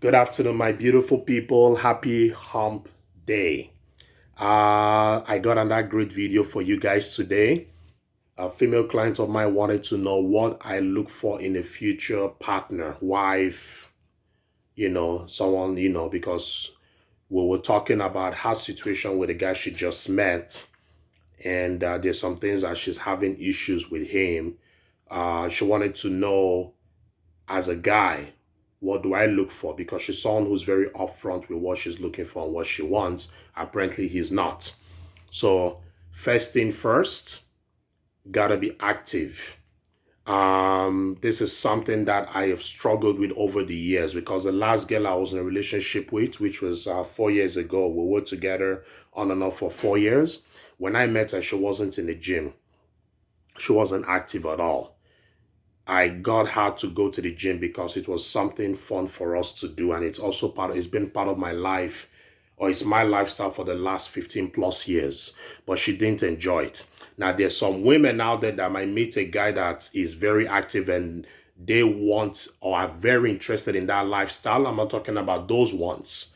Good afternoon, my beautiful people. Happy hump day. I got another great video for you guys today. A female client of mine wanted to know what I look for in a future partner, wife, someone, because we were talking about her situation with the guy she just met. And there's some things that she's having issues with him. She wanted to know, as a guy, what do I look for? Because she's someone who's very upfront with what she's looking for and what she wants. Apparently, he's not. So, first thing first, gotta be active. This is something that I have struggled with over the years because the last girl I was in a relationship with, which was 4 years ago, we were together on and off for 4 years. When I met her, she wasn't in the gym. She wasn't active at all. I got her to go to the gym because it was something fun for us to do, and it's been part of my life, or it's my lifestyle for the last 15 plus years, but she didn't enjoy it. Now there's some women out there that might meet a guy that is very active and they want or are very interested in that lifestyle. I'm not talking about those ones.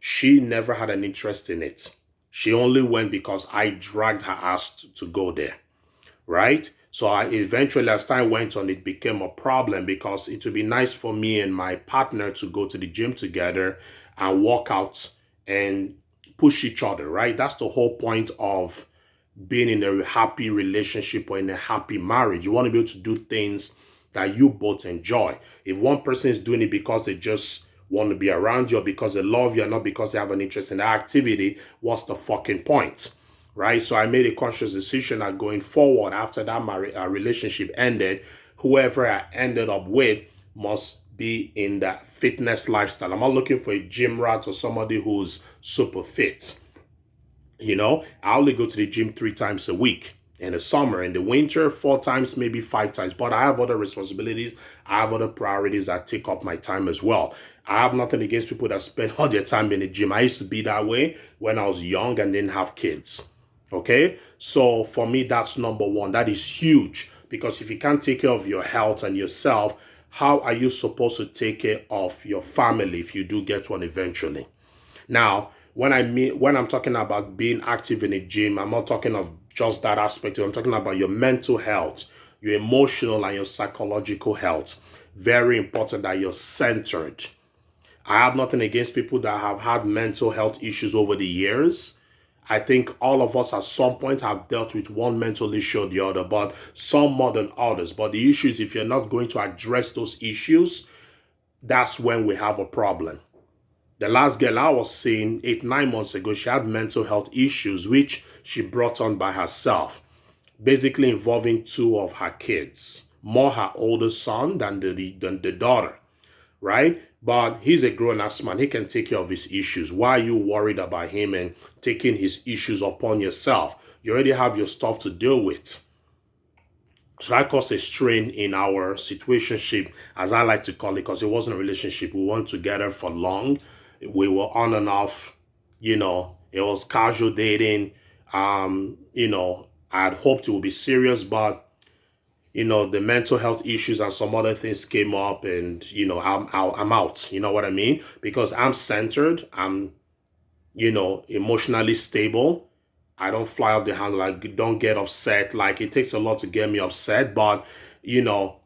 She never had an interest in it. She only went because I dragged her ass to go there, right? So eventually, as time went on, it became a problem because it would be nice for me and my partner to go to the gym together and work out and push each other, right? That's the whole point of being in a happy relationship or in a happy marriage. You want to be able to do things that you both enjoy. If one person is doing it because they just want to be around you or because they love you and not because they have an interest in the activity, what's the fucking point? Right? So I made a conscious decision that going forward after that relationship ended, whoever I ended up with must be in that fitness lifestyle. I'm not looking for a gym rat or somebody who's super fit. I only go to the gym 3 times a week. In the summer, in the winter, 4 times, maybe 5 times. But I have other responsibilities. I have other priorities that take up my time as well. I have nothing against people that spend all their time in the gym. I used to be that way when I was young and didn't have kids. Okay? So for me, that's number one. That is huge. Because if you can't take care of your health and yourself, how are you supposed to take care of your family if you do get one eventually? Now, when I'm talking about being active in a gym, I'm not talking of just that aspect. I'm talking about your mental health, your emotional and your psychological health. Very important that you're centered. I have nothing against people that have had mental health issues over the years. I think all of us at some point have dealt with one mental issue or the other, but some more than others. But the issue is if you're not going to address those issues, that's when we have a problem. The last girl I was seeing 8, 9 months ago, she had mental health issues, which she brought on by herself, basically involving two of her kids, more her older son than the daughter, right? But he's a grown-ass man. He can take care of his issues. Why are you worried about him and taking his issues upon yourself? You already have your stuff to deal with. So that caused a strain in our situationship, as I like to call it, because it wasn't a relationship. We weren't together for long. We were on and off, it was casual dating. I had hoped it would be serious, but the mental health issues and some other things came up, and I'm out. You know what I mean? Because I'm centered, I'm emotionally stable. I don't fly off the handle. Like, don't get upset. Like, it takes a lot to get me upset, but you know,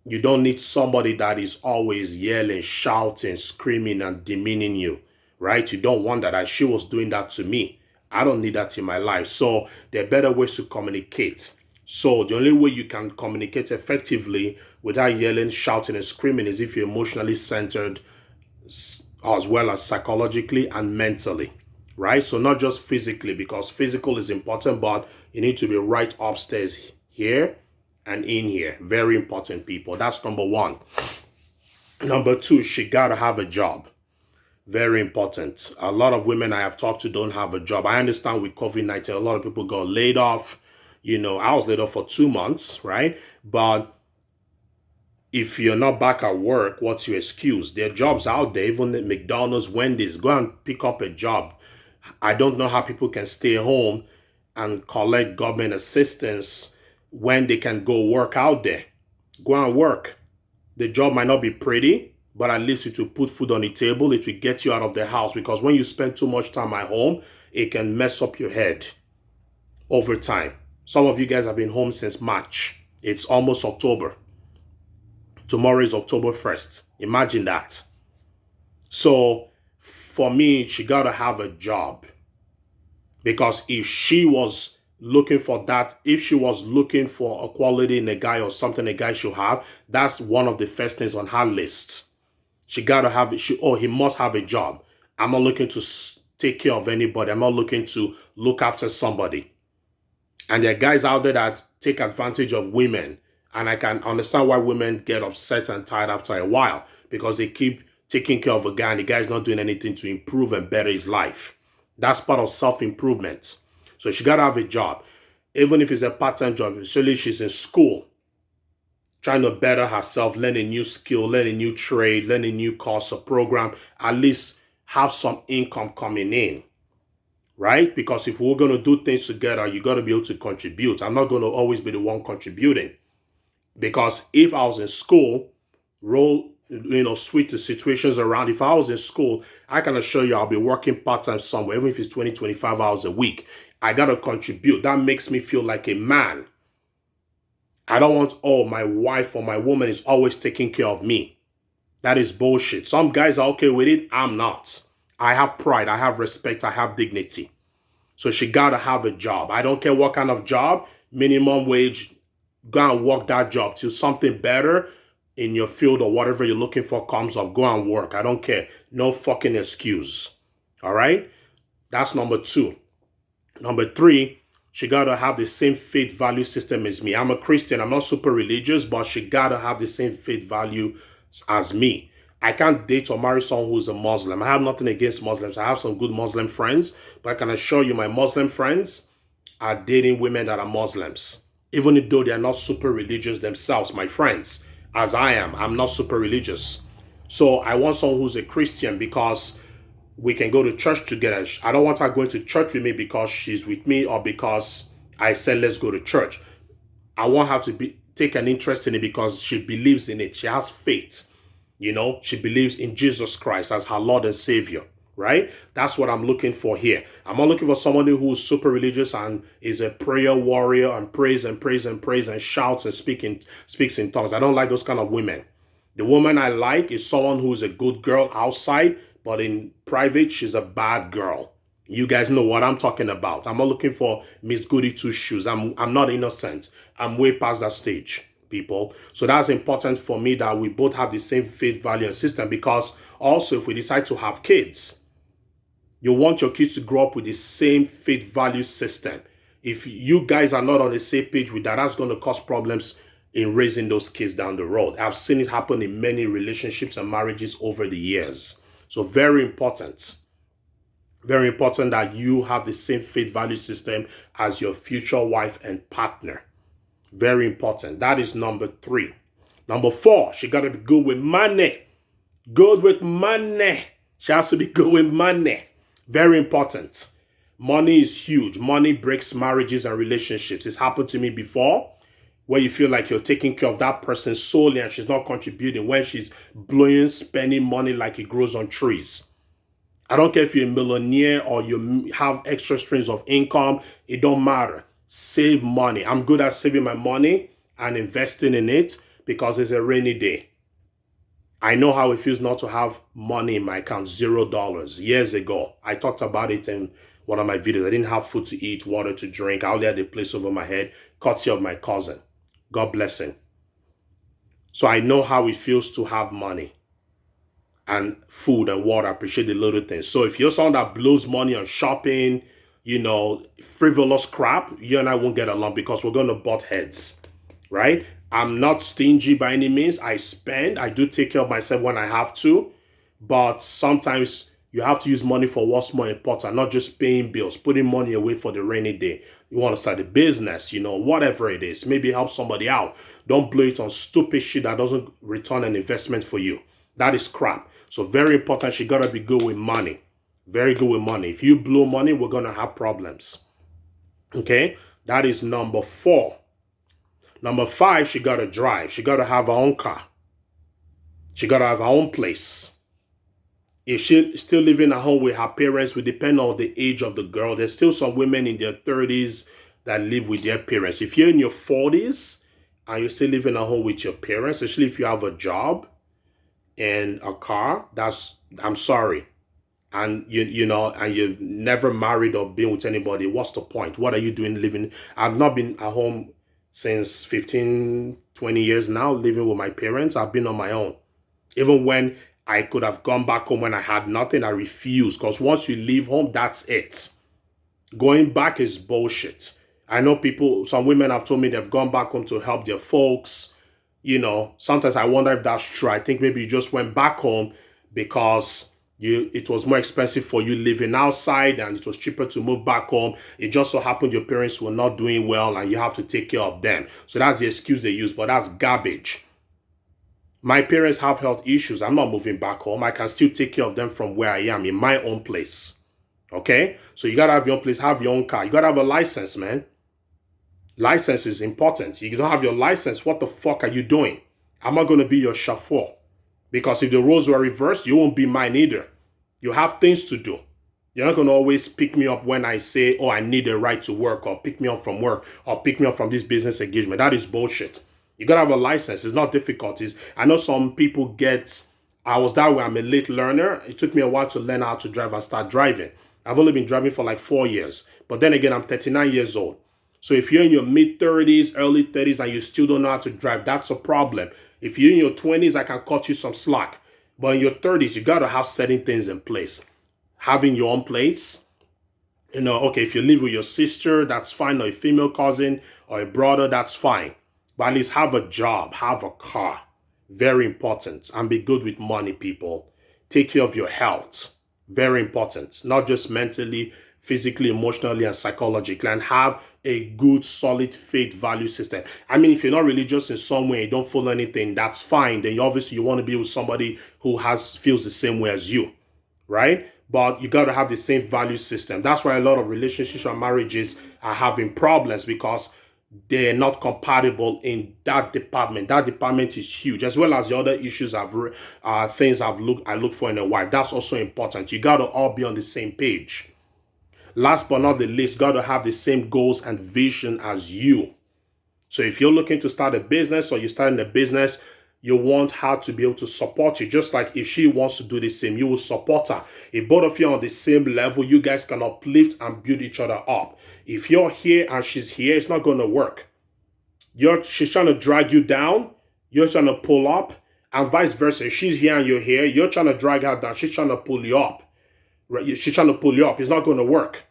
you don't need somebody that is always yelling, shouting, screaming, and demeaning you, right? You don't want that. And she was doing that to me. I don't need that in my life. So there are better ways to communicate. So the only way you can communicate effectively without yelling, shouting, and screaming is if you're emotionally centered as well as psychologically and mentally, right? So not just physically, because physical is important, but you need to be right upstairs here and in here. Very important, people. That's number one. Number two, she gotta have a job. Very important. A lot of women I have talked to don't have a job. I understand with COVID-19, a lot of people got laid off. I was laid off for 2 months, right? But if you're not back at work, what's your excuse? There are jobs out there, even at McDonald's, Wendy's. Go and pick up a job. I don't know how people can stay home and collect government assistance when they can go work out there. Go and work. The job might not be pretty, but at least it will put food on the table. It will get you out of the house, because when you spend too much time at home, it can mess up your head over time. Some of you guys have been home since March. It's almost October. Tomorrow is October 1st. Imagine that. So for me, she got to have a job, because if she was looking for that, if she was looking for a quality in a guy or something a guy should have, that's one of the first things on her list. She got to have, he must have a job. I'm not looking to take care of anybody. I'm not looking to look after somebody. And there are guys out there that take advantage of women. And I can understand why women get upset and tired after a while, because they keep taking care of a guy and the guy's not doing anything to improve and better his life. That's part of self-improvement. So she got to have a job. Even if it's a part-time job, especially she's in school, trying to better herself, learn a new skill, learn a new trade, learn a new course or program, at least have some income coming in, right? Because if we're going to do things together, you got to be able to contribute. I'm not going to always be the one contributing, because if I was in school, switch the situations around. If I was in school, I can assure you I'll be working part-time somewhere, even if it's 20, 25 hours a week. I got to contribute. That makes me feel like a man. I don't want, my wife or my woman is always taking care of me. That is bullshit. Some guys are okay with it. I'm not. I have pride. I have respect. I have dignity. So she got to have a job. I don't care what kind of job, minimum wage, go and work that job till something better in your field or whatever you're looking for comes up. Go and work. I don't care. No fucking excuse. All right? That's number 2. Number 3, she got to have the same faith value system as me. I'm a Christian. I'm not super religious, but she got to have the same faith value as me. I can't date or marry someone who's a Muslim. I have nothing against Muslims. I have some good Muslim friends, but I can assure you my Muslim friends are dating women that are Muslims. Even though they are not super religious themselves, my friends, as I am, I'm not super religious. So I want someone who's a Christian, because we can go to church together. I don't want her going to church with me because she's with me or because I said let's go to church. I want her to take an interest in it because she believes in it. She has faith. She believes in Jesus Christ as her Lord and Savior, right? That's what I'm looking for here. I'm not looking for somebody who's super religious and is a prayer warrior and prays and prays and prays and shouts and speaks in tongues. I don't like those kind of women. The woman I like is someone who's a good girl outside, but in private, she's a bad girl. You guys know what I'm talking about. I'm not looking for Miss Goody Two Shoes. I'm not innocent. I'm way past that stage, people. So that's important for me that we both have the same faith value and system, because also if we decide to have kids, you want your kids to grow up with the same faith value system. If you guys are not on the same page with that, that's going to cause problems in raising those kids down the road. I've seen it happen in many relationships and marriages over the years. So very important that you have the same faith value system as your future wife and partner. Very important. That is number 3. Number 4, she got to be good with money. Good with money. She has to be good with money. Very important. Money is huge. Money breaks marriages and relationships. It's happened to me before, where you feel like you're taking care of that person solely and she's not contributing, when she's spending money like it grows on trees. I don't care if you're a millionaire or you have extra streams of income. It don't matter. Save money. I'm good at saving my money and investing in it because it's a rainy day. I know how it feels not to have money in my account, $0. Years ago, I talked about it in one of my videos. I didn't have food to eat, water to drink. I only had a place over my head, courtesy of my cousin. God bless him. So I know how it feels to have money and food and water. I appreciate the little things. So if you're someone that blows money on shopping, frivolous crap, you and I won't get along because we're going to butt heads, right? I'm not stingy by any means. I spend. I do take care of myself when I have to. But sometimes you have to use money for what's more important, not just paying bills, putting money away for the rainy day. You want to start a business, whatever it is. Maybe help somebody out. Don't blow it on stupid shit that doesn't return an investment for you. That is crap. So very important, she got to be good with money. Very good with money. If you blow money, we're going to have problems. Okay? That is number 4. Number 5, she got to drive. She got to have her own car. She got to have her own place. If she's still living at home with her parents, will depend on the age of the girl. There's still some women in their 30s that live with their parents. If you're in your 40s and you're still living at home with your parents, especially if you have a job and a car, I'm sorry. And and you've never married or been with anybody, what's the point? What are you doing living? I've not been at home since 15, 20 years now, living with my parents. I've been on my own. Even when I could have gone back home when I had nothing, I refused, because once you leave home, that's it. Going back is bullshit. I know some women have told me they've gone back home to help their folks. Sometimes I wonder if that's true. I think maybe you just went back home because it was more expensive for you living outside and it was cheaper to move back home. It just so happened your parents were not doing well and you have to take care of them. So that's the excuse they use, but that's garbage. My parents have health issues. I'm not moving back home. I can still take care of them from where I am in my own place. Okay? So you got to have your own place, have your own car. You got to have a license, man. License is important. You don't have your license, what the fuck are you doing? I'm not going to be your chauffeur. Because if the roles were reversed, you won't be mine either. You have things to do. You're not going to always pick me up when I say, oh, I need a ride to work, or pick me up from work, or pick me up from this business engagement. That is bullshit. You got to have a license. It's not difficult. I know some people I was that way. I'm a late learner. It took me a while to learn how to drive and start driving. I've only been driving for like 4 years. But then again, I'm 39 years old. So if you're in your mid-30s, early 30s, and you still don't know how to drive, that's a problem. If you're in your 20s, I can cut you some slack. But in your 30s, you got to have certain things in place. Having your own place. Okay, if you live with your sister, that's fine, or a female cousin, or a brother, that's fine. But at least have a job, have a car. Very important. And be good with money, people. Take care of your health. Very important. Not just mentally, physically, emotionally, and psychologically. And have a good, solid faith value system. I mean, if you're not religious in some way, you don't follow anything, that's fine. Then obviously you want to be with somebody who feels the same way as you, right? But you got to have the same value system. That's why a lot of relationships and marriages are having problems, because they're not compatible in that department. That department is huge, as well as the other issues things I look for in a wife. That's also important. You got to all be on the same page. Last but not the least, got to have the same goals and vision as you. So if you're looking to start a business, or you're starting a business, you want her to be able to support you. Just like if she wants to do the same, you will support her. If both of you are on the same level, you guys can uplift and build each other up. If you're here and she's here, it's not going to work. She's trying to drag you down, you're trying to pull up, and vice versa. If she's here and you're here, you're trying to drag her down, she's trying to pull you up. Right? She's trying to pull you up. It's not going to work.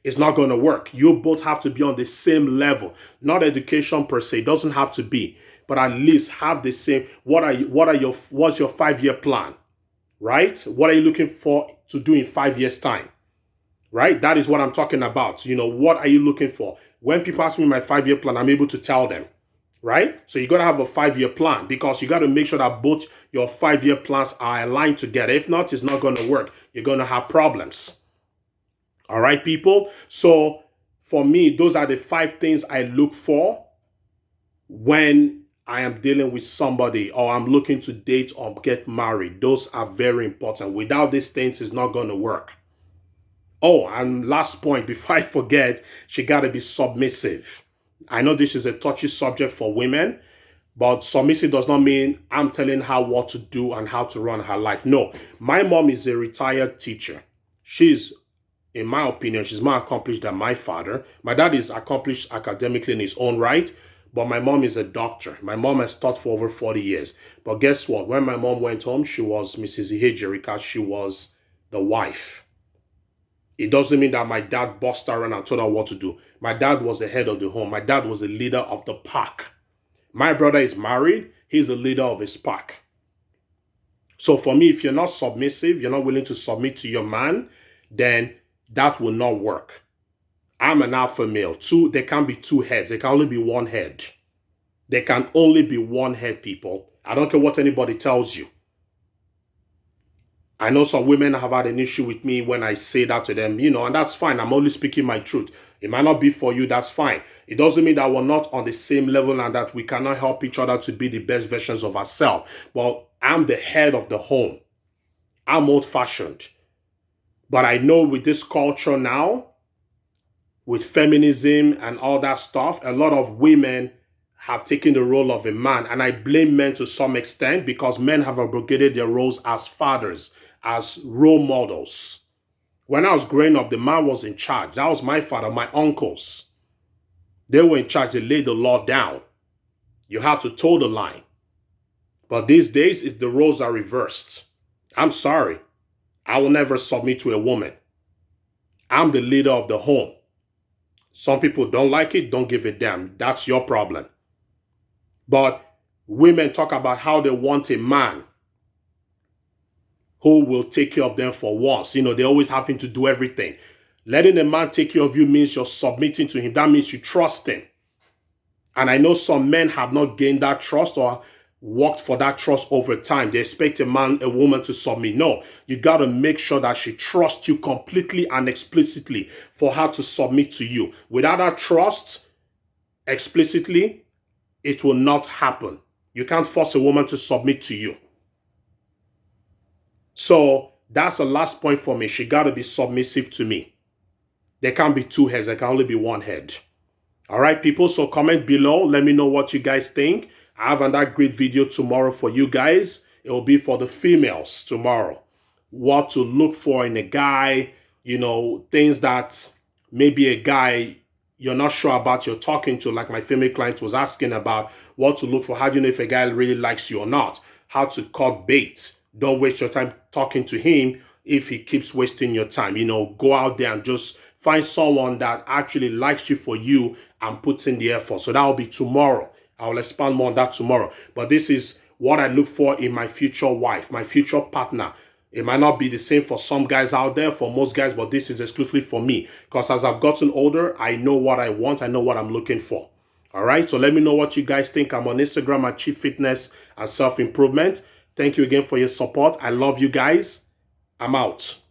It's not going to work. You both have to be on the same level. Not education per se. It doesn't have to be. But at least have the same. What's your 5-year plan? Right? What are you looking for to do in 5 years' time? Right? That is what I'm talking about. What are you looking for? When people ask me my 5-year plan, I'm able to tell them. Right? So you got to have a 5-year plan, because you got to make sure that both your 5-year plans are aligned together. If not, it's not going to work. You're going to have problems. All right, people? So for me, those are the 5 things I look for when I am dealing with somebody, or I'm looking to date or get married. Those are very important. Without these things, it's not going to work. Oh, and last point, before I forget, she got to be submissive. I know this is a touchy subject for women, but submissive does not mean I'm telling her what to do and how to run her life. No, my mom is a retired teacher. In my opinion, she's more accomplished than my father. My dad is accomplished academically in his own right, but my mom is a doctor. My mom has taught for over 40 years. But guess what? When my mom went home, she was Mrs. Ihejirika. She was the wife. It doesn't mean that my dad bossed her around and told her what to do. My dad was the head of the home. My dad was the leader of the pack. My brother is married. He's the leader of his pack. So for me, if you're not submissive, you're not willing to submit to your man, then that will not work. I'm an alpha male. There can't be 2 heads. There can only be 1 head. There can only be 1 head, people. I don't care what anybody tells you. I know some women have had an issue with me when I say that to them, and that's fine. I'm only speaking my truth. It might not be for you, that's fine. It doesn't mean that we're not on the same level and that we cannot help each other to be the best versions of ourselves. Well, I'm the head of the home. I'm old-fashioned. But I know with this culture now, with feminism and all that stuff, a lot of women have taken the role of a man. And I blame men to some extent because men have abrogated their roles as fathers, as role models. When I was growing up, the man was in charge. That was my father, my uncles. They were in charge. They laid the law down. You had to toe the line. But these days, the roles are reversed. I'm sorry. I will never submit to a woman. I'm the leader of the home. Some people don't like it, don't give a damn. That's your problem. But women talk about how they want a man who will take care of them for once. You know, they're always having to do everything. Letting a man take care of you means you're submitting to him. That means you trust him. And I know some men have not gained that trust or worked for that trust over time. They expect a woman to submit. No, you got to make sure that she trusts you completely and explicitly for her to submit to you. Without that trust explicitly, it will not happen. You can't force a woman to submit to you. So that's the last point for me. She got to be submissive to me. There can't be two heads. There can only be one head. All right, people. So comment below. Let me know what you guys think. I have another great video tomorrow for you guys. It will be for the females tomorrow. What to look for in a guy. You know, things that maybe a guy you're not sure about you're talking to, like my female client was asking about what to look for. How do you know if a guy really likes you or not? How to cut bait. Don't waste your time talking to him if he keeps wasting your time. You know, go out there and just find someone that actually likes you for you and puts in the effort. So that will be tomorrow. I will expand more on that tomorrow. But this is what I look for in my future wife, my future partner. It might not be the same for some guys out there, for most guys, but this is exclusively for me. Because as I've gotten older, I know what I want. I know what I'm looking for. All right. So let me know what you guys think. I'm on Instagram at Chief Fitness and Self Improvement. Thank you again for your support. I love you guys. I'm out.